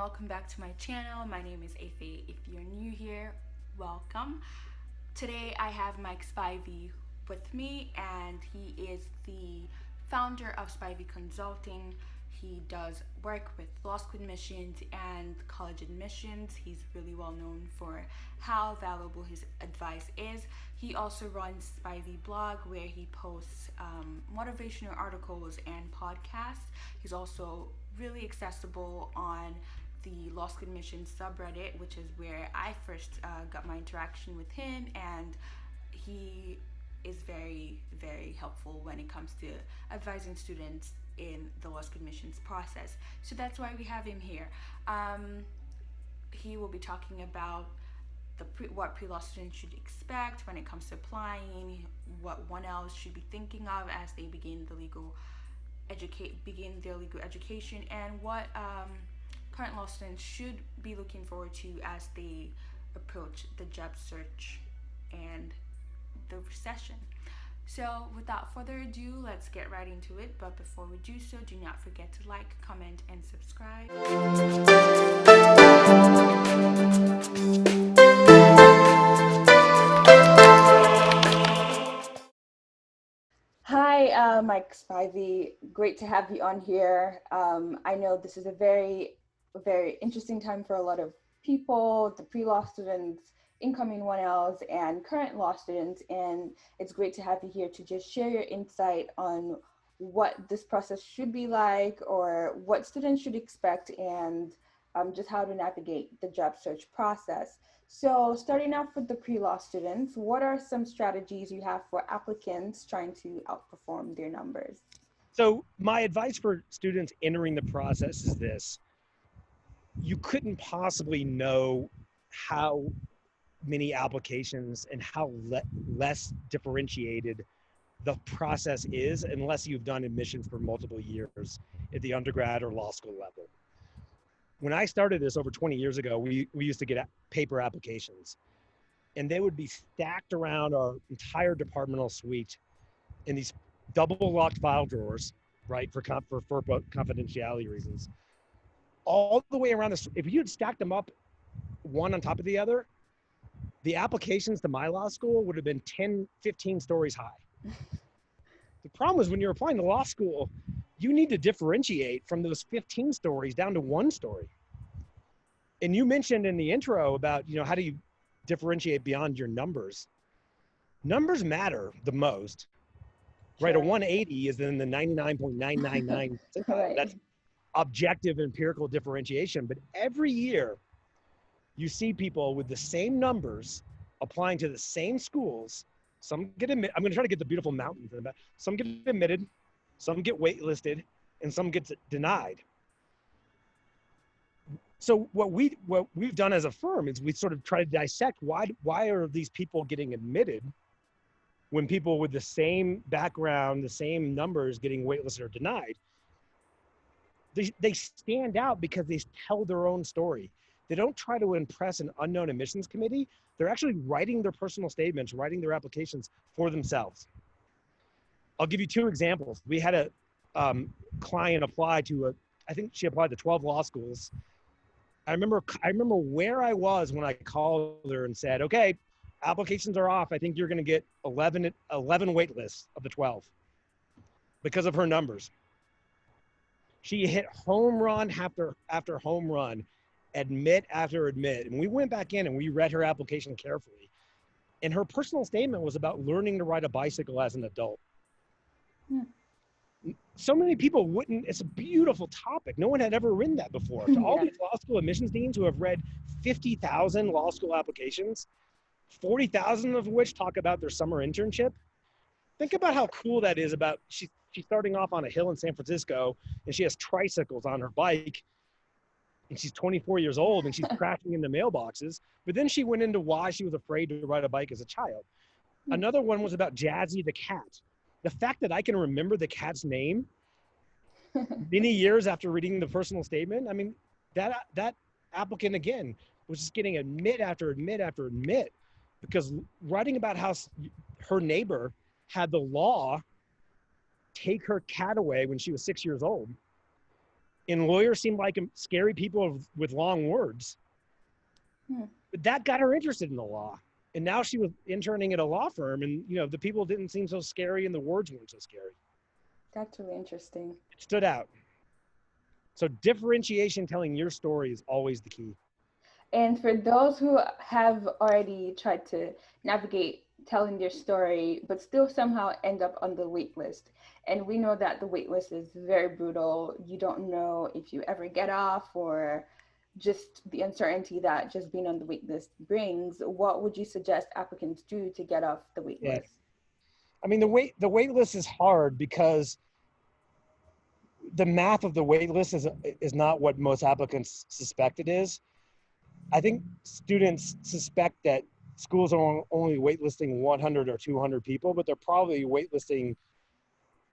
welcome back to my channel. My name is Afe. If you're new here, welcome. Today I have Mike Spivey with me, and he is the founder of Spivey Consulting. He does work with law school admissions and college admissions. He's really well known for how valuable his advice is. He also runs Spivey blog, where he posts motivational articles and podcasts. He's also really accessible on the law school admissions subreddit, which is where I first got my interaction with him, and he is very, very helpful when it comes to advising students in the law school admissions process. So that's why we have him here. He will be talking about what pre-law students should expect when it comes to applying, what 1Ls should be thinking of as they begin their legal education, and what current law students should be looking forward to as they approach the job search and the recession. So without further ado, let's get right into it. But before we do so, do not forget to like, comment, and subscribe. Hi, Mike Spivey. Great to have you on here. I know this is a very, very interesting time for a lot of people, the pre-law students, incoming 1Ls, and current law students. And it's great to have you here to just share your insight on what this process should be like, or what students should expect, and just how to navigate the job search process. So starting off with the pre-law students, what are some strategies you have for applicants trying to outperform their numbers? So my advice for students entering the process is this: you couldn't possibly know how many applications and how less differentiated the process is unless you've done admissions for multiple years at the undergrad or law school level. When I started this over 20 years ago, we used to get paper applications, and they would be stacked around our entire departmental suite in these double locked file drawers, right, for confidentiality reasons. All the way around this, if you had stacked them up one on top of the other, the applications to my law school would have been 10, 15 stories high. The problem is when you're applying to law school, you need to differentiate from those 15 stories down to one story. And you mentioned in the intro about, how do you differentiate beyond your numbers? Numbers matter the most, right? A 180 is in the 99.999 percentile. Right. That's objective empirical differentiation. But every year you see people with the same numbers applying to the same schools. Some get admitted. I'm going to try to get the beautiful mountains in the back. Some get admitted, some get waitlisted, and some get denied. So what we've done as a firm is we sort of try to dissect why are these people getting admitted when people with the same background, the same numbers getting waitlisted or denied. They stand out because they tell their own story. They don't try to impress an unknown admissions committee. They're actually writing their personal statements, writing their applications for themselves. I'll give you two examples. We had a client apply to I think she applied to 12 law schools. I remember where I was when I called her and said, okay, applications are off. I think you're going to get 11 wait lists of the 12 because of her numbers. She hit home run after home run, admit after admit. And we went back in and we read her application carefully. And her personal statement was about learning to ride a bicycle as an adult. Yeah. So many people wouldn't. It's a beautiful topic. No one had ever written that before. To all these law school admissions deans who have read 50,000 law school applications, 40,000 of which talk about their summer internship. Think about how cool that is. About she's starting off on a hill in San Francisco, and she has tricycles on her bike, and she's 24 years old, and she's crashing into mailboxes. But then she went into why she was afraid to ride a bike as a child. Another one was about Jazzy the cat. The fact that I can remember the cat's name many years after reading the personal statement, I mean, that applicant, again, was just getting admit after admit after admit, because writing about how her neighbor had the law take her cat away when she was 6 years old and lawyers seem like scary people with long words. But that got her interested in the law. And now she was interning at a law firm, and the people didn't seem so scary and the words weren't so scary. That's really interesting. It stood out. So differentiation, telling your story, is always the key. And for those who have already tried to navigate telling their story, but still somehow end up on the wait list, and we know that the wait list is very brutal. You don't know if you ever get off, or just the uncertainty that just being on the wait list brings. What would you suggest applicants do to get off the wait list? I mean, the wait list is hard because the math of the wait list is not what most applicants suspect it is. I think students suspect that schools are only waitlisting 100 or 200 people, but they're probably waitlisting,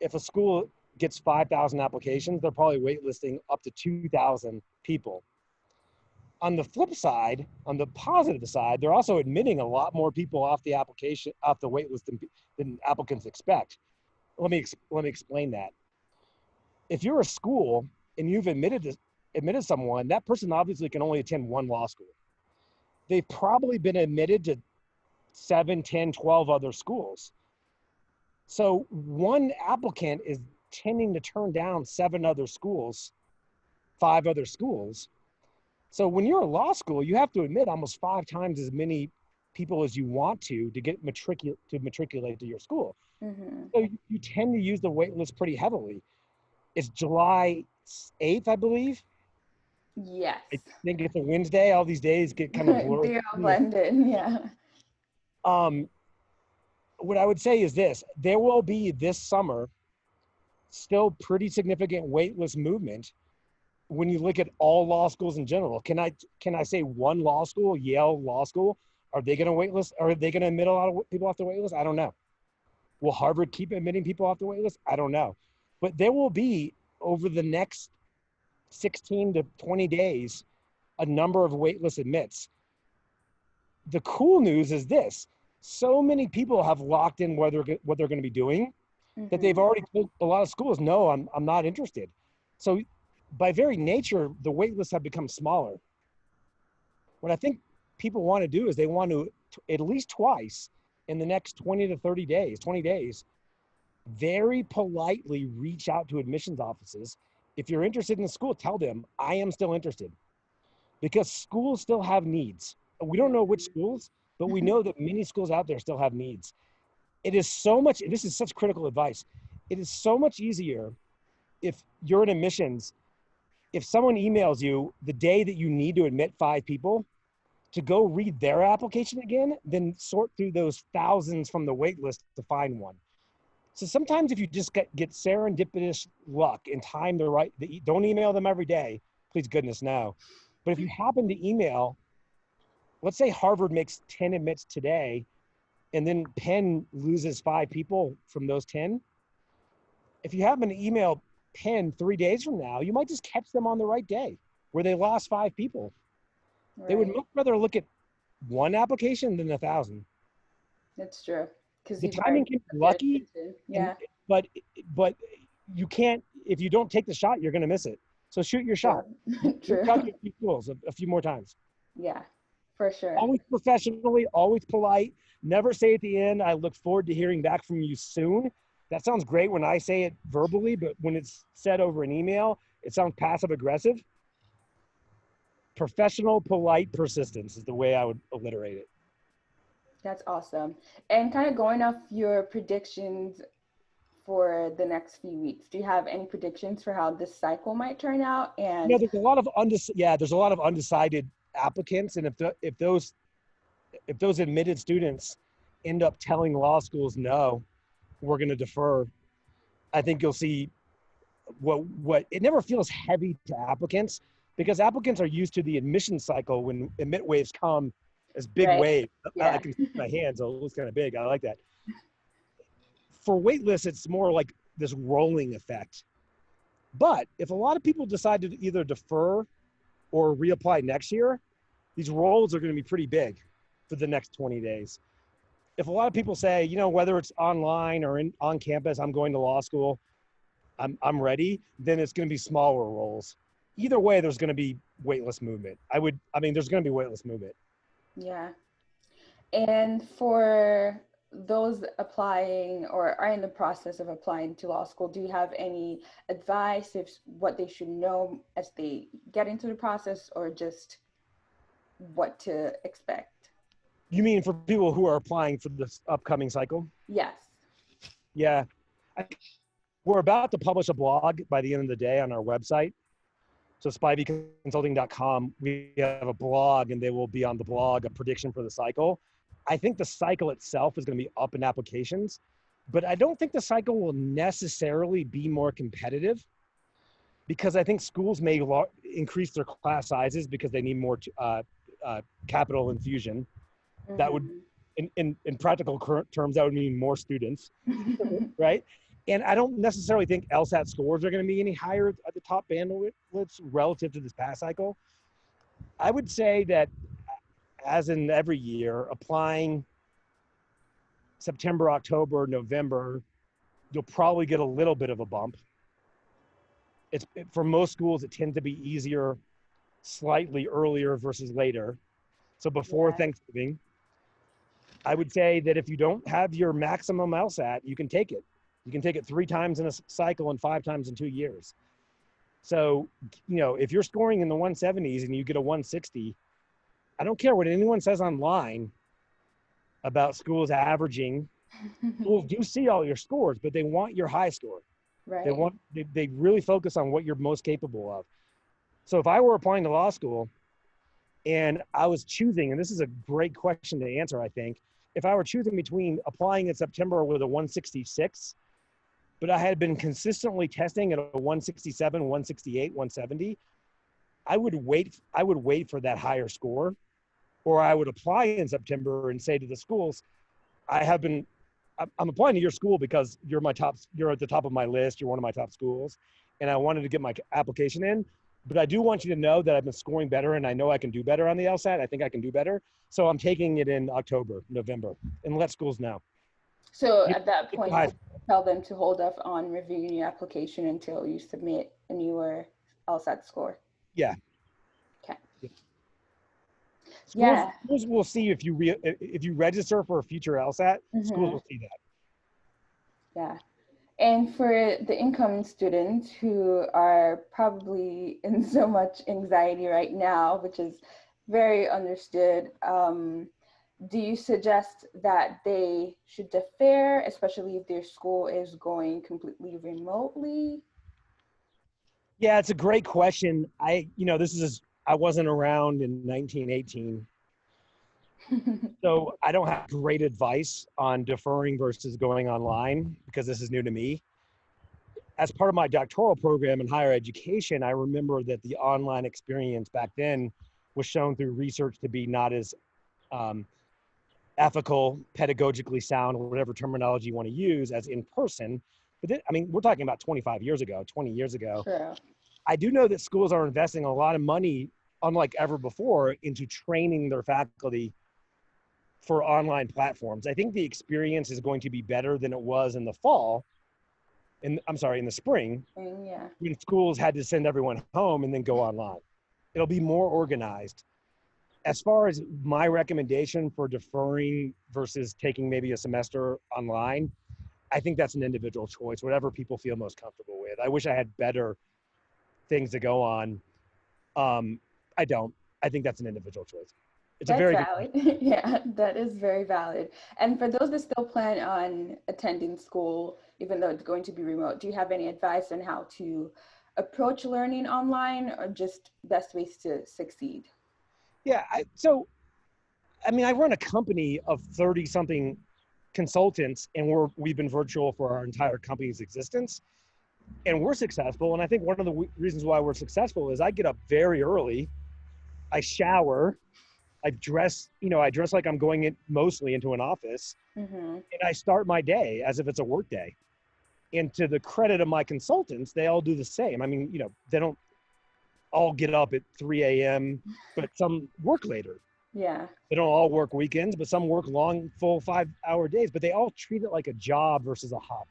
if a school gets 5,000 applications, they're probably waitlisting up to 2,000 people. On the flip side, on the positive side, they're also admitting a lot more people off the wait list than applicants expect. Let me explain that. If you're a school and you've admitted someone, that person obviously can only attend one law school. They've probably been admitted to 7, 10, 12 other schools. So one applicant is tending to turn down 7 other schools, 5 other schools. So when you're a law school, you have to admit almost 5 times as many people as you want to get matriculate to your school. So you tend to use the wait list pretty heavily. It's July 8th, I believe. Yes. I think it's a Wednesday. All these days get kind of blurred. They are blended, yeah. What I would say is this: there will be this summer still pretty significant waitlist movement when you look at all law schools in general. Can I say one law school, Yale Law School, are they going to waitlist? Are they going to admit a lot of people off the waitlist? I don't know. Will Harvard keep admitting people off the waitlist? I don't know. But there will be, over the next 16 to 20 days, a number of waitlist admits. The cool news is this: so many people have locked in what they're going to be doing that they've already told a lot of schools, no, I'm not interested. So by very nature, the wait lists have become smaller. What I think people want to do is they want to, at least twice in the next 20 days, very politely reach out to admissions offices. If you're interested in the school, tell them, I am still interested. Because schools still have needs. We don't know which schools, but we know that many schools out there still have needs. It is so much, this is such critical advice. It is so much easier if you're in admissions, if someone emails you the day that you need to admit 5 people, to go read their application again, then sort through those thousands from the wait list to find one. So sometimes if you just get serendipitous luck and time don't email them every day, please goodness no. But if you happen to email, let's say Harvard makes 10 admits today, and then Penn loses 5 people from those 10. If you happen to email Penn 3 days from now, you might just catch them on the right day where they lost 5 people. Right. They would much rather look at one application than 1,000. That's true. The timing can be lucky, yeah. But you can't, if you don't take the shot, you're going to miss it. So shoot your shot. True. Talk to a few schools a few more times. Yeah, for sure. Always professionally, always polite. Never say at the end, I look forward to hearing back from you soon. That sounds great when I say it verbally, but when it's said over an email, it sounds passive aggressive. Professional, polite persistence is the way I would alliterate it. That's awesome. And kind of going off your predictions for the next few weeks, do you have any predictions for how this cycle might turn out? And there's a lot of undecided applicants, and if those admitted students end up telling law schools no, we're going to defer, I think you'll see what it never feels heavy to applicants, because applicants are used to the admission cycle when admit waves come as big waves. Yeah. I can see my hands, so it looks kind of big. I like that. For waitlist, it's more like this rolling effect. But if a lot of people decide to either defer or reapply next year, these rolls are going to be pretty big for the next 20 days. If a lot of people say, whether it's online or on campus, I'm going to law school, I'm ready, then it's going to be smaller rolls. either way, there's going to be waitlist movement. There's going to be waitlist movement. Yeah. And for those applying or are in the process of applying to law school, do you have any advice if what they should know as they get into the process, or just what to expect? You mean for people who are applying for this upcoming cycle? Yes. Yeah. We're about to publish a blog by the end of the day on our website. So spiveyconsulting.com, we have a blog, and they will be on the blog a prediction for the cycle. I think the cycle itself is going to be up in applications, but I don't think the cycle will necessarily be more competitive, because I think schools may increase their class sizes because they need more capital infusion. Mm-hmm. That would, in practical terms, that would mean more students, right? And I don't necessarily think LSAT scores are going to be any higher at the top bandwidths relative to this past cycle. I would say that, as in every year, applying September, October, November, you'll probably get a little bit of a bump. For most schools, it tends to be easier slightly earlier versus later. So before Thanksgiving, I would say that if you don't have your maximum LSAT, you can take it. You can take it 3 times in a cycle and 5 times in 2 years. So, if you're scoring in the 170s and you get a 160, I don't care what anyone says online about schools averaging. Schools do see all your scores, but they want your high score. Right. They really focus on what you're most capable of. So if I were applying to law school and I was choosing, and this is a great question to answer, I think, if I were choosing between applying in September with a 166, but I had been consistently testing at a 167, 168, 170, I would wait for that higher score, or I would apply in September and say to the schools, I'm applying to your school because you're at the top of my list. You're one of my top schools, and I wanted to get my application in, but I do want you to know that I've been scoring better, and I know I can do better on the LSAT. I think I can do better. So I'm taking it in October, November, and let schools know. So at that point, tell them to hold off on reviewing your application until you submit a newer LSAT score. Yeah. Okay. Yeah. Schools will see if you register for a future LSAT. Mm-hmm. Schools will see that. Yeah. And for the incoming students who are probably in so much anxiety right now, which is very understood, do you suggest that they should defer, especially if their school is going completely remotely? Yeah, it's a great question. I wasn't around in 1918. So I don't have great advice on deferring versus going online, because this is new to me. As part of my doctoral program in higher education, I remember that the online experience back then was shown through research to be not as ethical, pedagogically sound, or whatever terminology you want to use, as in person. But then, we're talking about 20 years ago. True. I do know that schools are investing a lot of money, unlike ever before, into training their faculty for online platforms. I think the experience is going to be better than it was in the spring, when schools had to send everyone home and then go online. It'll be more organized. As far as my recommendation for deferring versus taking maybe a semester online, I think that's an individual choice, whatever people feel most comfortable with. I wish I had better things to go on. I don't. I think that's an individual choice. That's very valid. Yeah, that is very valid. And for those that still plan on attending school, even though it's going to be remote, do you have any advice on how to approach learning online, or just best ways to succeed? Yeah, I run a company of 30-something consultants, and we've been virtual for our entire company's existence, and we're successful. And I think one of the reasons why we're successful is I get up very early, I shower, I dress like I'm going mostly into an office, and I start my day as if it's a work day. And to the credit of my consultants, they all do the same. They don't all get up at 3 a.m., but some work later. Yeah. They don't all work weekends, but some work long, full 5-hour days, but they all treat it like a job versus a hobby.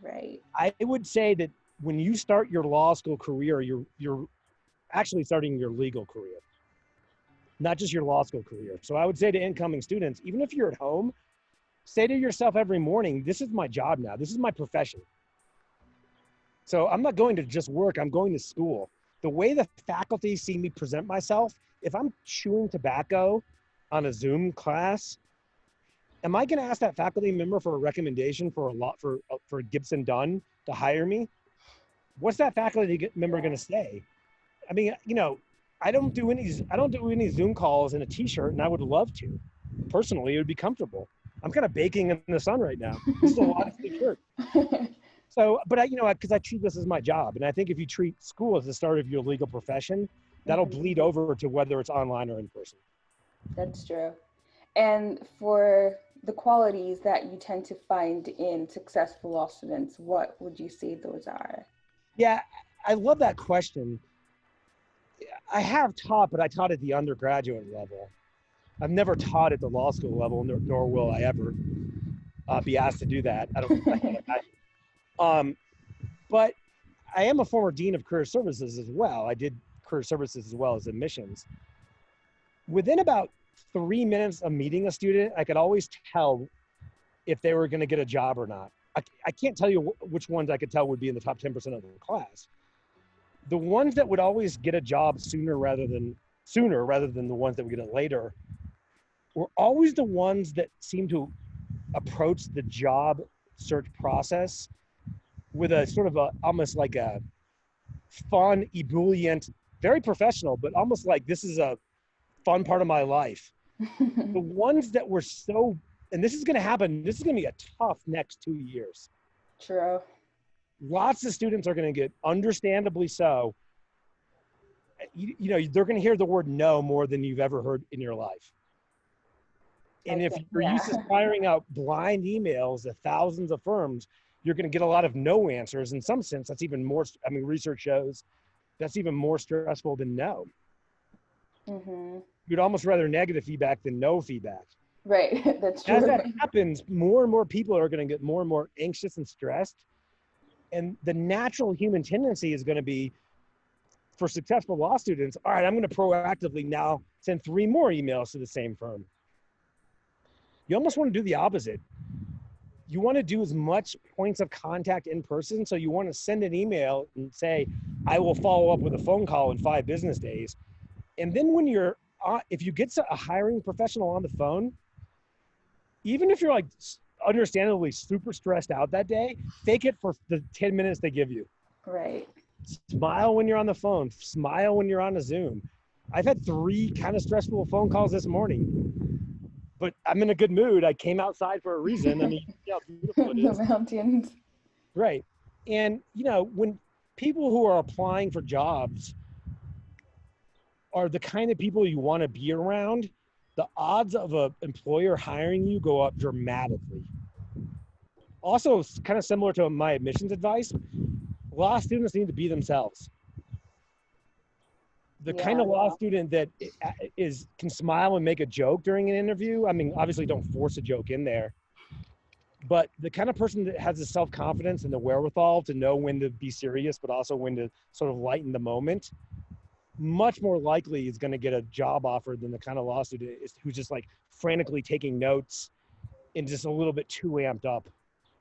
Right. I would say that when you start your law school career, you're actually starting your legal career, not just your law school career. So I would say to incoming students, even if you're at home, say to yourself every morning, this is my job now. This is my profession. So I'm not going to just work, I'm going to school. The way the faculty see me present myself, if I'm chewing tobacco on a Zoom class, am I going to ask that faculty member for a recommendation for Gibson Dunn to hire me? What's that faculty member going to say? I mean, I don't do any Zoom calls in a t-shirt, and I would love to. Personally, it would be comfortable. I'm kind of baking in the sun right now. This is a lot of shirt. So, but because I treat this as my job, and I think if you treat school as the start of your legal profession, that'll bleed over to whether it's online or in person. That's true. And for the qualities that you tend to find in successful law students, what would you say those are? Yeah, I love that question. I have taught, but I taught at the undergraduate level. I've never taught at the law school level, nor will I ever be asked to do that. I can't imagine. But I am a former dean of career services as well. I did career services as well as admissions. Within about 3 minutes of meeting a student, I could always tell if they were going to get a job or not. I can't tell you which ones I could tell would be in the top 10% of the class. The ones that would always get a job sooner rather than the ones that would get it later were always the ones that seemed to approach the job search process with a sort of almost like a fun, ebullient, very professional, but almost like this is a fun part of my life. The ones that were and this is going to happen, this is going to be a tough next 2 years. True. Lots of students are going to get, understandably so, they're going to hear the word no more than you've ever heard in your life. And if you're used to firing out blind emails to thousands of firms, you're going to get a lot of no answers. In some sense, that's even more, research shows that's even more stressful than no. Mm-hmm. You'd almost rather negative feedback than no feedback. Right, that's true. As that happens, more and more people are going to get more and more anxious and stressed. And the natural human tendency is going to be, for successful law students, all right, I'm going to proactively now send 3 more emails to the same firm. You almost want to do the opposite. You want to do as much points of contact in person. So you want to send an email and say, I will follow up with a phone call in 5 business days. And then when if you get a hiring professional on the phone, even if you're like understandably super stressed out that day, fake it for the 10 minutes they give you. Right. Smile when you're on the phone. Smile when you're on a Zoom. I've had 3 kind of stressful phone calls this morning, but I'm in a good mood. I came outside for a reason. I mean, how beautiful it is. The mountains. Right. And, when people who are applying for jobs are the kind of people you want to be around, the odds of an employer hiring you go up dramatically. Also, kind of similar to my admissions advice, law students need to be themselves. The kind of law student that can smile and make a joke during an interview. I mean, obviously don't force a joke in there, but the kind of person that has the self-confidence and the wherewithal to know when to be serious, but also when to sort of lighten the moment, much more likely is going to get a job offer than the kind of law student who's just like frantically taking notes and just a little bit too amped up.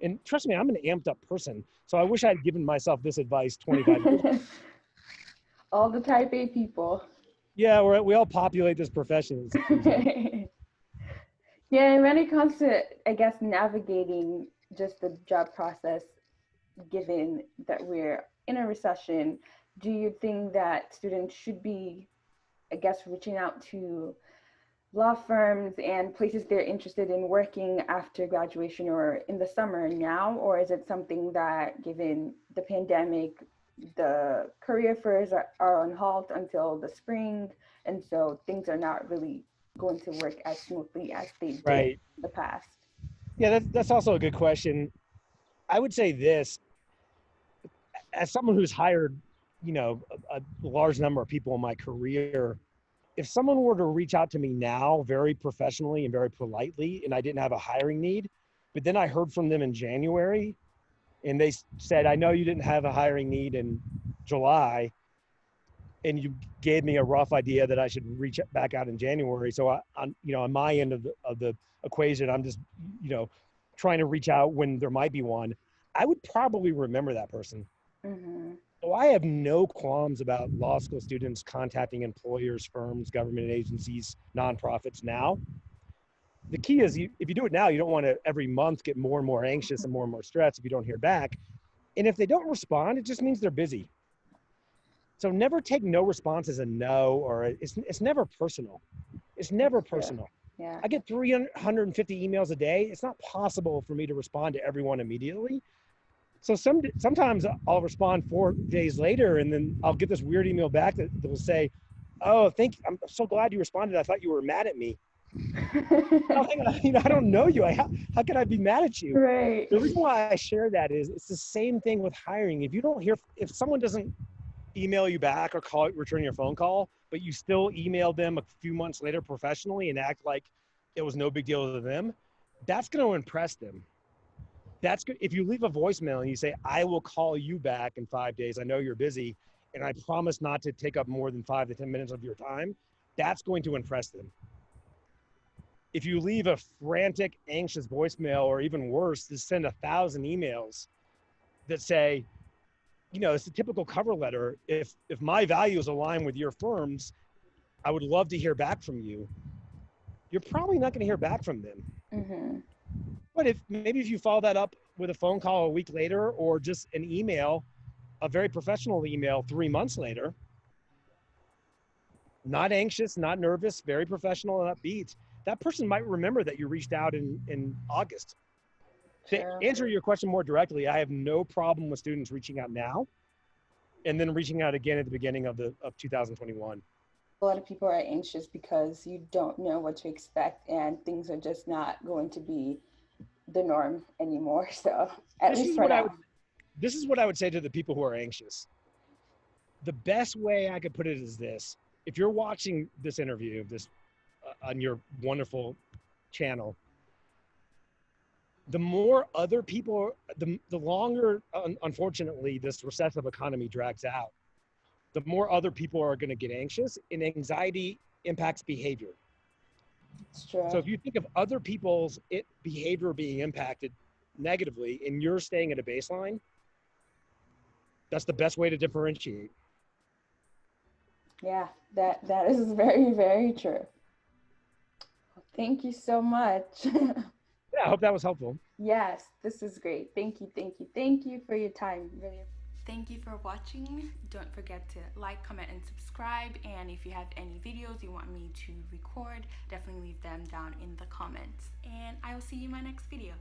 And trust me, I'm an amped up person. So I wish I'd given myself this advice 25 years ago. All the type A people. Yeah, we all populate this profession. Yeah, and when it comes to, I guess, navigating just the job process, given that we're in a recession, do you think that students should be, I guess, reaching out to law firms and places they're interested in working after graduation or in the summer now? Or is it something that, given the pandemic, the career fairs are on halt until the spring, and so things are not really going to work as smoothly as they did in the past? Yeah, that's also a good question. I would say this, as someone who's hired, a large number of people in my career, if someone were to reach out to me now very professionally and very politely, and I didn't have a hiring need, but then I heard from them in January and they said, I know you didn't have a hiring need in July, and you gave me a rough idea that I should reach back out in January. So on my end of the equation, I'm just, trying to reach out when there might be one. I would probably remember that person. Mm-hmm. So I have no qualms about law school students contacting employers, firms, government agencies, nonprofits now. The key is if you do it now, you don't want to every month get more and more anxious and more stressed if you don't hear back. And if they don't respond, it just means they're busy. So never take no response as a no, or it's never personal. It's never personal. Yeah. I get 350 emails a day. It's not possible for me to respond to everyone immediately. So sometimes I'll respond 4 days later, and then I'll get this weird email back that will say, "Oh, I'm so glad you responded. I thought you were mad at me." I don't know you. How can I be mad at you? Right. The reason why I share that is it's the same thing with hiring. If someone doesn't email you back or return your phone call, but you still email them a few months later professionally and act like it was no big deal to them, that's going to impress them. That's good. If you leave a voicemail and you say, "I will call you back in 5 days. I know you're busy, and I promise not to take up more than 5 to 10 minutes of your time," that's going to impress them. If you leave a frantic, anxious voicemail, or even worse, just send 1,000 emails that say, it's a typical cover letter. If my values align with your firm's, I would love to hear back from you. You're probably not going to hear back from them. Mm-hmm. But if you follow that up with a phone call a week later, or just an email, a very professional email 3 months later, not anxious, not nervous, very professional and upbeat, that person might remember that you reached out in August. To answer your question more directly, I have no problem with students reaching out now and then reaching out again at the beginning of 2021. A lot of people are anxious because you don't know what to expect and things are just not going to be the norm anymore. So at least for now. This is what I would say to the people who are anxious. The best way I could put it is this: if you're watching this interview, on your wonderful channel, the more other people, the longer, unfortunately, this recessive economy drags out, the more other people are going to get anxious, and anxiety impacts behavior. It's true. So if you think of other people's behavior being impacted negatively and you're staying at a baseline, that's the best way to differentiate. Yeah, that is very, very true. Thank you so much. Yeah, I hope that was helpful. Yes, this is great. Thank you for your time. Really. Thank you for watching. Don't forget to like, comment, and subscribe. And if you have any videos you want me to record, definitely leave them down in the comments. And I will see you in my next video.